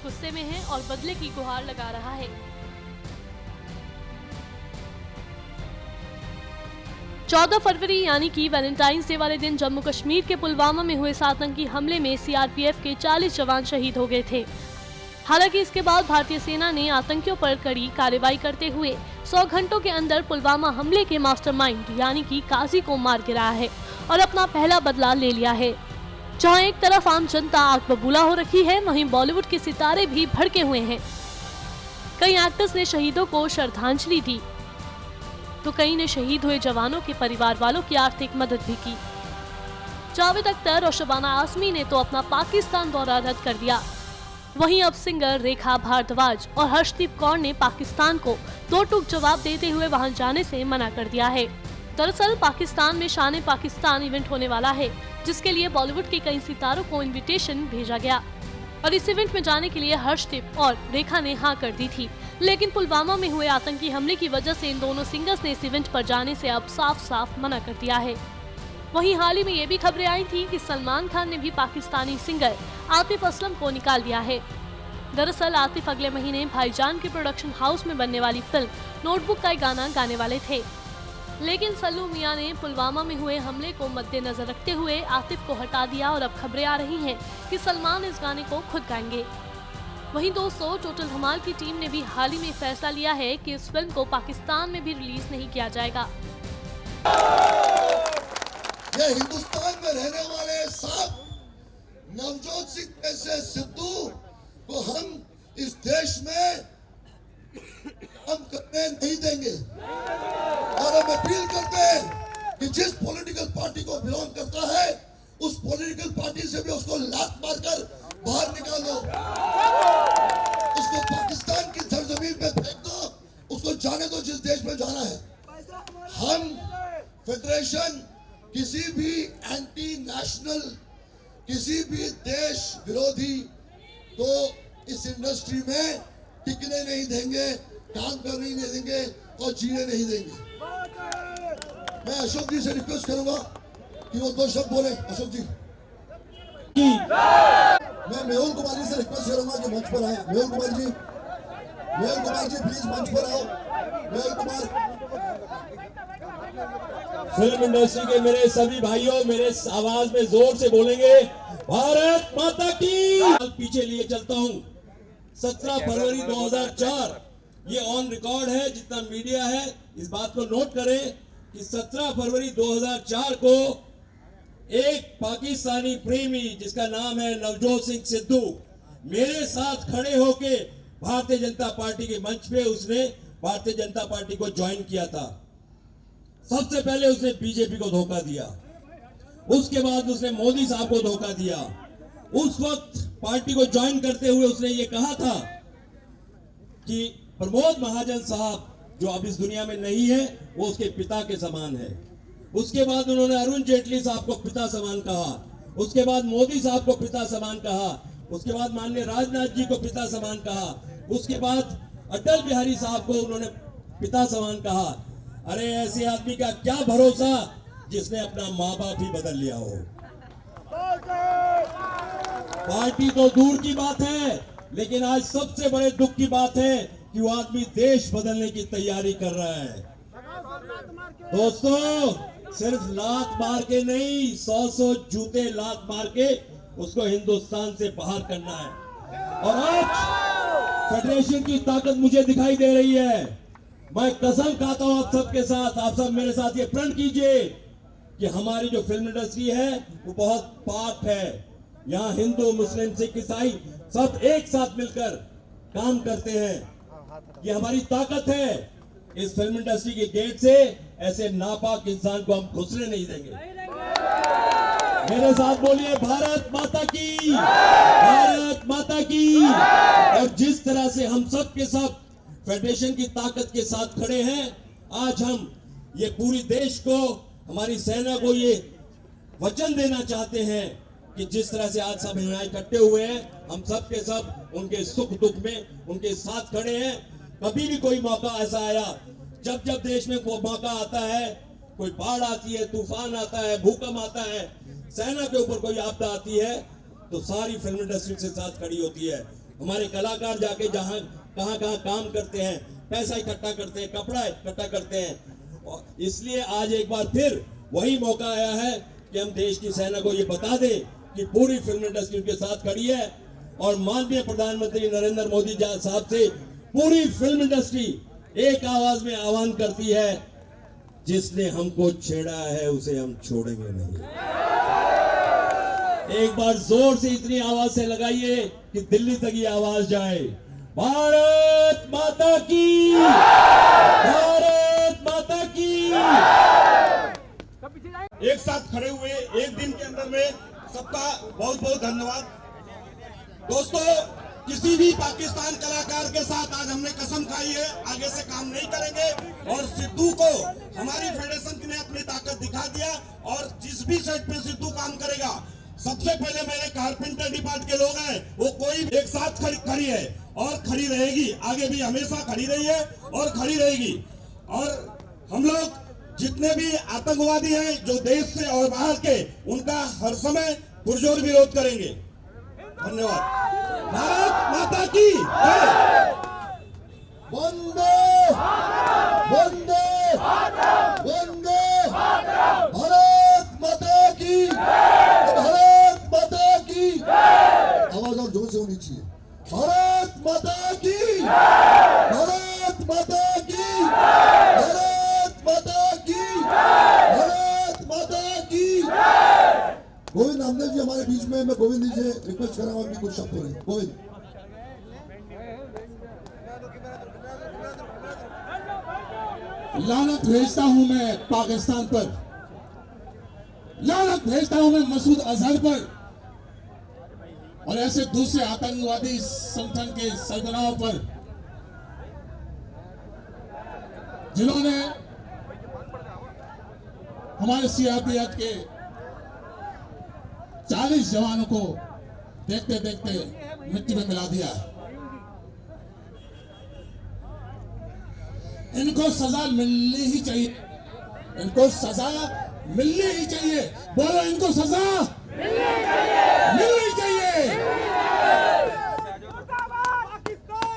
गुस्से में है और बदले की गुहार लगा रहा है। 14 फरवरी यानी कि वैलेंटाइंस डे वाले दिन जम्मू कश्मीर के पुलवामा में हुए इस आतंकी हमले में सीआरपीएफ के 40 जवान शहीद हो गए थे। हालांकि इसके बाद भारतीय सेना ने आतंकियों पर कड़ी कार्रवाई करते हुए 100 घंटों के अंदर पुलवामा हमले के मास्टरमाइंड यानी कि काजी को मार गिराया है और अपना पहला बदला ले लिया है। जहां एक तरफ आम जनता आग बबूला हो रखी है, वहीं बॉलीवुड के सितारे भी भड़के हुए हैं। कई एक्टर्स ने शहीदों को श्रद्धांजलि दी तो कई ने शहीद हुए जवानों के परिवार वालों की आर्थिक मदद भी की। जावेद अख्तर और शबाना आजमी ने तो अपना पाकिस्तान दौरा रद्द कर दिया। वहीं अब सिंगर रेखा भारद्वाज और हर्षदीप कौर ने पाकिस्तान को दो टूक जवाब देते हुए वहां जाने से मना कर दिया है। दरअसल पाकिस्तान में शान पाकिस्तान इवेंट होने वाला है, जिसके लिए बॉलीवुड के कई सितारों को इनविटेशन भेजा गया और इस इवेंट में जाने के लिए हर्षदीप और रेखा ने हाँ कर दी थी। लेकिन पुलवामा में हुए आतंकी हमले की वजह से इन दोनों सिंगर्स ने इस इवेंट पर जाने से अब साफ साफ मना कर दिया है। वहीं हाल ही में ये भी खबरें आई थी कि सलमान खान ने भी पाकिस्तानी सिंगर आतिफ असलम को निकाल दिया है। दरअसल आतिफ अगले महीने भाईजान के प्रोडक्शन हाउस में बनने वाली फिल्म नोटबुक का गाना गाने वाले थे, लेकिन सल्लू मियां ने पुलवामा में हुए हमले को मद्देनजर रखते हुए आतिफ को हटा दिया और अब खबरें आ रही हैं कि सलमान इस गाने को खुद गाएंगे। वहीं दोस्तों, टोटल धमाल की टीम ने भी हाल ही में फैसला लिया है कि इस फिल्म को पाकिस्तान में भी रिलीज नहीं किया जाएगा। ये हिंदुस्तान में रहने वाले सब नवजोत सिंह जैसे सिद्धू को हम इस देश में हम करने नहीं देंगे और हम अपील करते हैं कि जिस पॉलिटिकल पार्टी को बिलोंग करता है उस पॉलिटिकल पार्टी से भी उसको लात मारकर बाहर निकाल दो, उसको पाकिस्तान की सरजमीन पे फेंक दो, उसको जाने दो जिस देश में जाना है। हम फेडरेशन किसी भी एंटी नेशनल, किसी भी देश विरोधी को इस इंडस्ट्री में टिकने नहीं देंगे, काम करने नहीं देंगे और जीने नहीं देंगे। मैं अशोक जी से रिक्वेस्ट करूंगा कि वो दो शब्द बोले। अशोक जी, मैं मेहुल कुमार जी से रिक्वेस्ट करूंगा कि मंच पर आए। मेहुल कुमार जी प्लीज मंच पर आओ। मेहुल कुमार, फिल्म इंडस्ट्री के मेरे सभी भाइयों, मेरे आवाज में जोर से बोलेंगे भारत माता की। पीछे लिए चलता हूं, 17 फरवरी 2004 ये ऑन रिकॉर्ड है, जितना मीडिया है इस बात को नोट करें कि 17 फरवरी 2004 को एक पाकिस्तानी प्रेमी जिसका नाम है नवजोत सिंह सिद्धू मेरे साथ खड़े होके भारतीय जनता पार्टी के मंच पे उसने भारतीय जनता पार्टी को ज्वाइन किया था। सबसे पहले उसने बीजेपी को धोखा दिया, उसके बाद उसने मोदी साहब को धोखा दिया। उस वक्त पार्टी को ज्वाइन करते हुए उसने ये कहा था कि प्रमोद महाजन साहब जो अब इस दुनिया में नहीं है वो उसके पिता के समान है। उसके बाद उन्होंने अरुण जेटली साहब को पिता समान कहा, उसके बाद मोदी साहब को पिता समान कहा, उसके बाद माननीय राजनाथ जी को पिता समान कहा, उसके बाद अटल बिहारी साहब को उन्होंने पिता समान कहा। अरे ऐसे आदमी का क्या भरोसा जिसने अपना माँ बाप ही बदल लिया हो। पार्टी तो दूर की बात है, लेकिन आज सबसे बड़े दुख की बात है कि वो आदमी देश बदलने की तैयारी कर रहा है। दोस्तों, सिर्फ लात मार के नहीं, 100 जूते लात मार के उसको हिंदुस्तान से बाहर करना है। और आज फेडरेशन की ताकत मुझे दिखाई दे रही है। मैं कसम खाता हूं आप सबके साथ, आप सब मेरे साथ ये प्रण कीजिए कि हमारी जो फिल्म इंडस्ट्री है वो बहुत पाक है। यहाँ हिंदू, मुस्लिम, सिख, ईसाई सब एक साथ मिलकर काम करते हैं। ये हमारी ताकत है। इस फिल्म इंडस्ट्री के गेट से ऐसे नापाक इंसान को हम घुसने नहीं देंगे। मेरे साथ बोलिए भारत माता की, भारत माता की। और जिस तरह से हम सब के सब फेडरेशन की ताकत के साथ खड़े हैं, आज हम ये पूरी देश को, हमारी सेना को ये वचन देना चाहते हैं कि जिस तरह से आज सब यहाँ इकट्ठे हुए हैं, हम सब के सब उनके सुख दुख में उनके साथ खड़े हैं। कभी भी कोई मौका ऐसा आया, जब जब देश में वो मौका आता है, कोई बाढ़ आती है, तूफान आता है, भूकंप आता है, सेना के ऊपर कोई आपदा आती है, तो सारी फिल्म इंडस्ट्री से साथ खड़ी होती है। हमारे कलाकार जाके जहां कहां कहां काम करते हैं, पैसा इकट्ठा करते हैं, कपड़ा इकट्ठा करते हैं। और इसलिए आज एक बार फिर वही मौका आया है कि हम देश की सेना को ये बता दें कि पूरी फिल्म इंडस्ट्री उनके साथ खड़ी है। और माननीय प्रधानमंत्री नरेंद्र मोदी साहब से पूरी फिल्म इंडस्ट्री एक आवाज में आह्वान करती है, जिसने हमको छेड़ा है उसे हम छोड़ेंगे नहीं। एक बार जोर से इतनी आवाज से लगाइए कि दिल्ली तक ये आवाज जाए, भारत माता की, भारत माता की। एक साथ खड़े हुए एक दिन के अंदर में सबका बहुत बहुत धन्यवाद। दोस्तों, किसी भी पाकिस्तान कलाकार के साथ आज हमने कसम खाई है आगे से काम नहीं करेंगे। और सिद्धू को हमारी फेडरेशन ने अपनी ताकत दिखा दिया और जिस भी सेट पे सिद्धू काम करेगा, सबसे पहले मेरे कारपेंटर डिपार्ट के लोग हैं, वो कोई एक साथ खड़ी है और खड़ी रहेगी, आगे भी हमेशा खड़ी रही है और खड़ी रहेगी। और हम लोग जितने भी आतंकवादी हैं जो देश से और बाहर के, उनका हर समय पुरजोर विरोध करेंगे। धन्यवाद। भारत माता की जय। वंदे वंदे वंदे भारत माता की, भारत माता की। आवाज और जोर से होनी चाहिए। भारत माता की, भारत माता की, भारत माता की, भारत माता की। गोविंद नामदेव जी हमारे बीच में, मैं गोविंद जी से रिक्वेस्ट कर रहा हूँ कि कुछ शब्द बोले। गोविंद। लानत भेजता हूं मैं पाकिस्तान पर, लानत भेजता हूं मैं मसूद अजहर पर और ऐसे दूसरे आतंकवादी संगठन के सरगनाओं पर जिन्होंने हमारे सीआरपीएफ के 40 जवानों को देखते देखते मिट्टी में मिला दिया। इनको सजा मिलनी ही चाहिए, इनको सजा मिलनी ही चाहिए। बोलो, इनको सजा मिलनी चाहिए।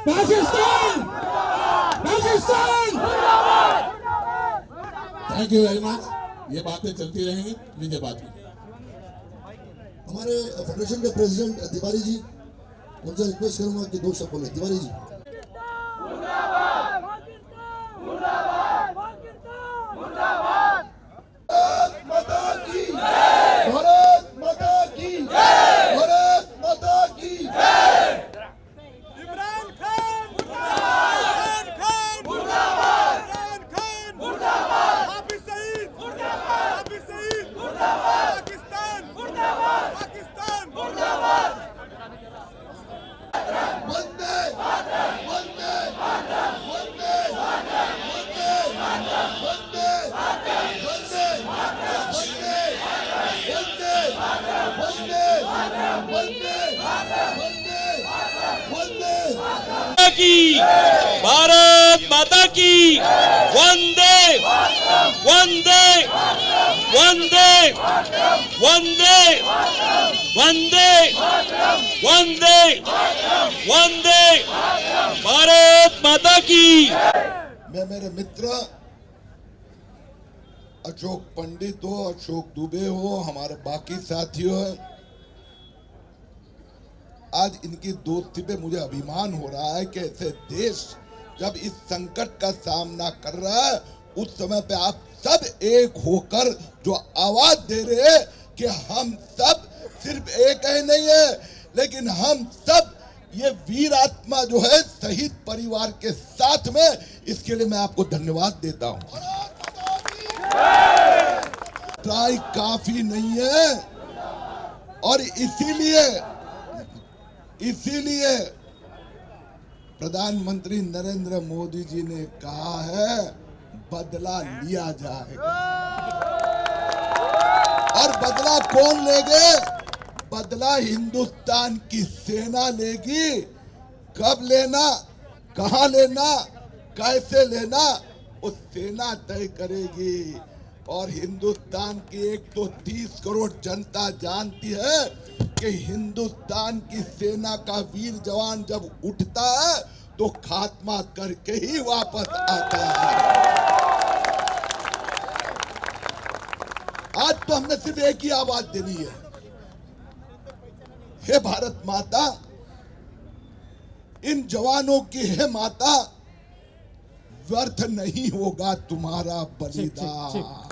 Pakistan, Pakistan. Thank you very much. ये बातें चलती रहेंगी। लीजिए बात कीजिए। हमारे फेडरेशन के प्रेसिडेंट तिवारी जी, उनसे रिक्वेस्ट करूंगा कि 2 शब्द बोले। तिवारी जी। भारत माता की, भारत माता की, भारत माता की। इमरान खान मुर्दाबाद, इमरान खान मुर्दाबाद, इमरान खान मुर्दाबाद, हाफिज सईद मुर्दाबाद, हाफिज सईद मुर्दाबाद, पाकिस्तान मुर्दाबाद, पाकिस्तान मुर्दाबाद। वंदे वंदे वंदे वंदे वंदे वंदे की, भारत माता की, वंदे वंदे वंदे वंदे वंदे वंदे वंदे भारत माता की। मैं मेरे मित्र अशोक पंडित हो, अशोक दुबे हो, हमारे बाकी साथियों, आज इनकी दोस्ती पे मुझे अभिमान हो रहा है कि ऐसे देश जब इस संकट का सामना कर रहा है, उस समय पे आप सब एक होकर जो आवाज दे रहे हैं कि हम सब सिर्फ एक ही नहीं है, लेकिन हम सब ये वीर आत्मा जो है शहीद परिवार के साथ में, इसके लिए मैं आपको धन्यवाद देता हूं। ट्राई काफी नहीं है और इसीलिए प्रधानमंत्री नरेंद्र मोदी जी ने कहा है बदला लिया जाएगा। और बदला कौन लेंगे? बदला हिंदुस्तान की सेना लेगी। कब लेना, कहां लेना, कैसे लेना, वो सेना तय करेगी। और हिंदुस्तान की 130 करोड़ जनता जानती है कि कि हिंदुस्तान की सेना का वीर जवान जब उठता है तो खात्मा करके ही वापस आता है। आज तो हमने सिर्फ एक ही आवाज देनी है, हे भारत माता, इन जवानों की हे माता, व्यर्थ नहीं होगा तुम्हारा बलिदान।